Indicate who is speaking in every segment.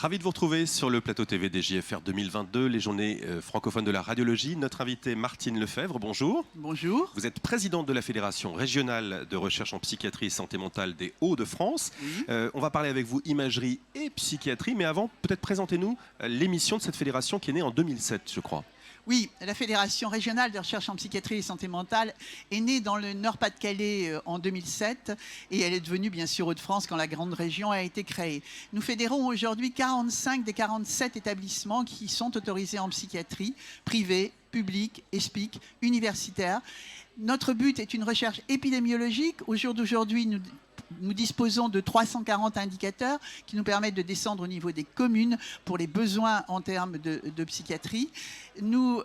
Speaker 1: Ravi de vous retrouver sur le plateau TV des JFR 2022, les journées francophones de la radiologie. Notre invitée Martine Lefebvre, bonjour.
Speaker 2: Bonjour.
Speaker 1: Vous êtes présidente de la Fédération régionale de recherche en psychiatrie et santé mentale des Hauts-de-France.
Speaker 2: Oui.
Speaker 1: On va parler avec vous imagerie et psychiatrie, mais avant, peut-être présentez-nous l'émission de cette fédération qui est née en 2007, je crois.
Speaker 2: Oui, la Fédération régionale de recherche en psychiatrie et santé mentale est née dans le Nord-Pas-de-Calais en 2007 et elle est devenue bien sûr Hauts-de-France quand la grande région a été créée. Nous fédérons aujourd'hui 45 des 47 établissements qui sont autorisés en psychiatrie, privés, publics, ESPIC, universitaires. Notre but est une recherche épidémiologique. Au jour d'aujourd'hui, nous disposons de 340 indicateurs qui nous permettent de descendre au niveau des communes pour les besoins en termes de psychiatrie. Nous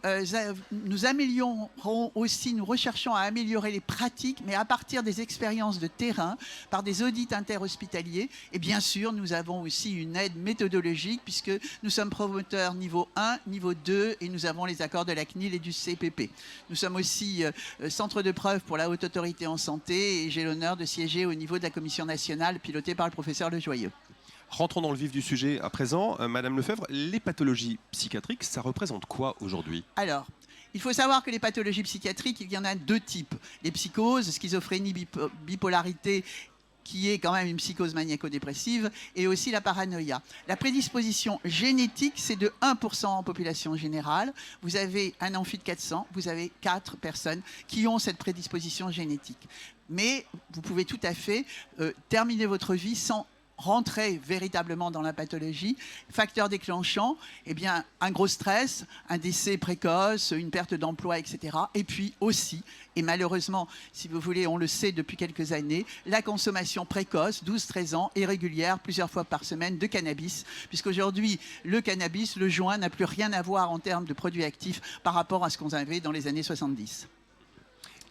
Speaker 2: améliorons aussi, nous recherchons à améliorer les pratiques, mais à partir des expériences de terrain, par des audits interhospitaliers. Et bien sûr, nous avons aussi une aide méthodologique puisque nous sommes promoteurs niveau 1, niveau 2 et nous avons les accords de la CNIL et du CPP. Nous sommes aussi centre de preuve pour la Haute Autorité en Santé et j'ai l'honneur de siéger au niveau de la Commission nationale pilotée par le professeur Lejoyeux.
Speaker 1: Rentrons dans le vif du sujet à présent. Madame Lefebvre, les pathologies psychiatriques, ça représente quoi aujourd'hui ?
Speaker 2: Alors, il faut savoir que les pathologies psychiatriques, il y en a deux types. Les psychoses, schizophrénie, bipolarité, qui est quand même une psychose maniaco-dépressive, et aussi la paranoïa. La prédisposition génétique, c'est de 1% en population générale. Vous avez un amphi de 400, vous avez 4 personnes qui ont cette prédisposition génétique. Mais vous pouvez tout à fait terminer votre vie sans rentrer véritablement dans la pathologie. Facteur déclenchant, eh bien, un gros stress, un décès précoce, une perte d'emploi, etc. Et puis aussi, et malheureusement, si vous voulez, on le sait depuis quelques années, la consommation précoce, 12-13 ans, et régulière, plusieurs fois par semaine, de cannabis, puisqu'aujourd'hui, le cannabis, le joint, n'a plus rien à voir en termes de produits actifs par rapport à ce qu'on avait dans les années 70.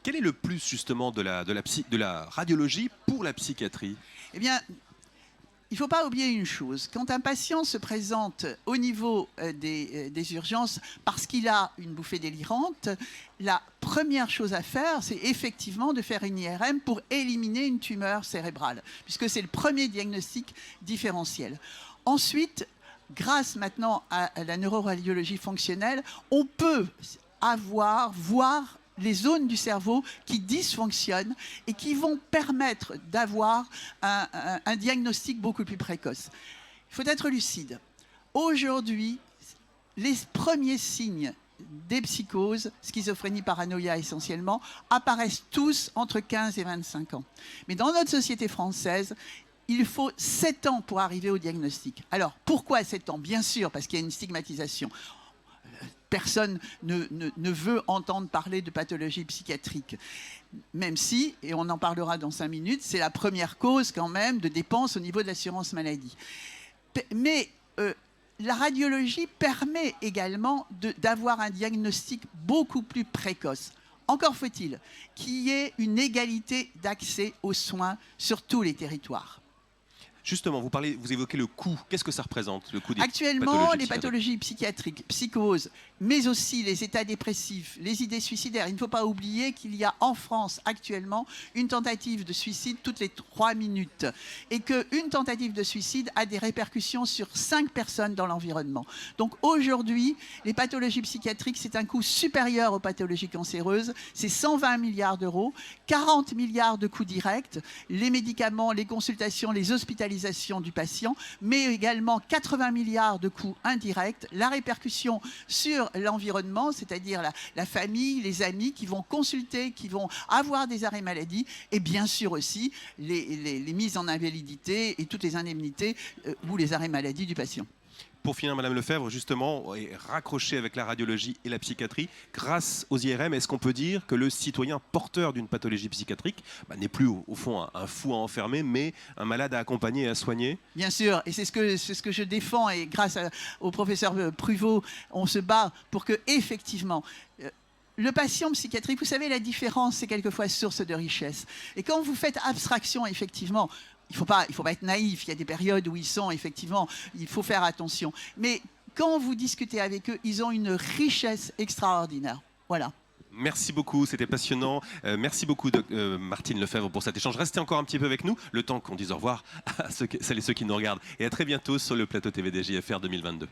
Speaker 1: Quel est le plus justement de la radiologie pour la psychiatrie ?
Speaker 2: Eh bien, il ne faut pas oublier une chose. Quand un patient se présente au niveau des urgences parce qu'il a une bouffée délirante, la première chose à faire, c'est effectivement de faire une IRM pour éliminer une tumeur cérébrale, puisque c'est le premier diagnostic différentiel. Ensuite, grâce maintenant à la neuroradiologie fonctionnelle, on peut voir les zones du cerveau qui dysfonctionnent et qui vont permettre d'avoir un diagnostic beaucoup plus précoce. Il faut être lucide. Aujourd'hui, les premiers signes des psychoses, schizophrénie, paranoïa essentiellement, apparaissent tous entre 15 et 25 ans. Mais dans notre société française, il faut 7 ans pour arriver au diagnostic. Alors, pourquoi 7 ans ? Bien sûr, parce qu'il y a une stigmatisation. Personne ne veut entendre parler de pathologie psychiatrique. Même si, et on en parlera dans 5 minutes, c'est la première cause quand même de dépenses au niveau de l'assurance maladie. Mais la radiologie permet également d'avoir un diagnostic beaucoup plus précoce. Encore faut-il qu'il y ait une égalité d'accès aux soins sur tous les territoires.
Speaker 1: Justement, vous évoquez le coût. Qu'est-ce que ça représente, le coût des
Speaker 2: Actuellement, les pathologies psychiatriques, psychoses, mais aussi les états dépressifs, les idées suicidaires. Il ne faut pas oublier qu'il y a en France actuellement une tentative de suicide toutes les 3 minutes et qu'une tentative de suicide a des répercussions sur 5 personnes dans l'environnement. Donc aujourd'hui, les pathologies psychiatriques, c'est un coût supérieur aux pathologies cancéreuses. C'est 120 milliards d'euros, 40 milliards de coûts directs, les médicaments, les consultations, les hospitalisations du patient, mais également 80 milliards de coûts indirects, la répercussion sur l'environnement, c'est-à-dire la famille, les amis qui vont consulter, qui vont avoir des arrêts maladie, et bien sûr aussi les mises en invalidité et toutes les indemnités ou les arrêts maladie du patient.
Speaker 1: Pour finir, Madame Lefebvre, justement, et raccrocher avec la radiologie et la psychiatrie, grâce aux IRM, est-ce qu'on peut dire que le citoyen porteur d'une pathologie psychiatrique n'est plus, au fond, un fou à enfermer, mais un malade à accompagner et à soigner ?
Speaker 2: Bien sûr, et c'est ce que je défends, et grâce au professeur Pruvot, on se bat pour que, effectivement, le patient psychiatrique, vous savez, la différence, c'est quelquefois source de richesse. Et quand vous faites abstraction, effectivement, il ne faut pas être naïf, il y a des périodes où ils sont, effectivement, il faut faire attention. Mais quand vous discutez avec eux, ils ont une richesse extraordinaire. Voilà.
Speaker 1: Merci beaucoup, c'était passionnant. Merci beaucoup, Martine Lefebvre, pour cet échange. Restez encore un petit peu avec nous, le temps qu'on dise au revoir à celles et ceux qui nous regardent. Et à très bientôt sur le plateau TVD JFR 2022.